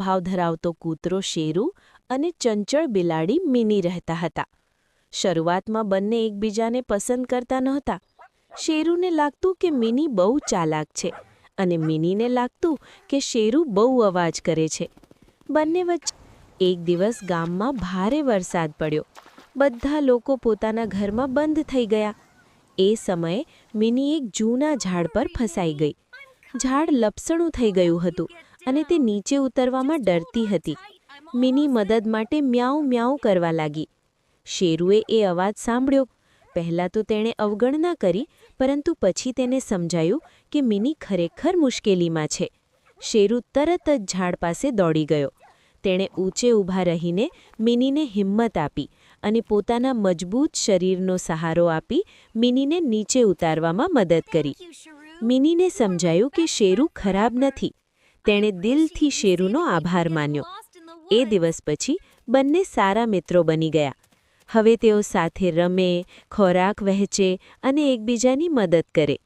ભાવ ધરાવતો કૂતરો શેરુ અને ચંચળ બિલાડી મિની રહેતા હતા. શરૂઆતમાં બંને એકબીજાને પસંદ કરતા નહોતા. શેરુને લાગતું કે મિની બહુ ચાલાક છે અને મિનીને લાગતું કે શેરુ બહુ અવાજ કરે છે. બંને વચ્ચે એક દિવસ ગામમાં ભારે વરસાદ પડ્યો. બધા લોકો પોતાના ઘરમાં બંધ થઈ ગયા. એ સમયે મિની એક જૂના ઝાડ પર ફસાઈ ગઈ. ઝાડ લપસણું થઈ ગયું હતું અને તે નીચે ઉતરવામાં ડરતી હતી. મિની મદદ માટે મ્યાઉ મ્યાઉ કરવા લાગી. શેરુએ એ અવાજ સાંભળ્યો. પહેલાં તો તેણે અવગણના કરી, પરંતુ પછી તેને સમજાયું કે મિની ખરેખર મુશ્કેલીમાં છે. શેરુ તરત જ ઝાડ પાસે દોડી ગયો. તેણે ઊંચે ઊભા રહીને મિનીને હિંમત આપી અને પોતાના મજબૂત શરીરનો સહારો આપી મિનીને નીચે ઉતારવામાં મદદ કરી. મિનીને સમજાયું કે શેરુ ખરાબ નથી. તેણે દિલથી શેરુનો આભાર માન્યો. એ દિવસ પછી બંને સારા મિત્રો બની ગયા. હવે તેઓ સાથે રમે, ખોરાક વહેંચે અને એકબીજાની મદદ કરે.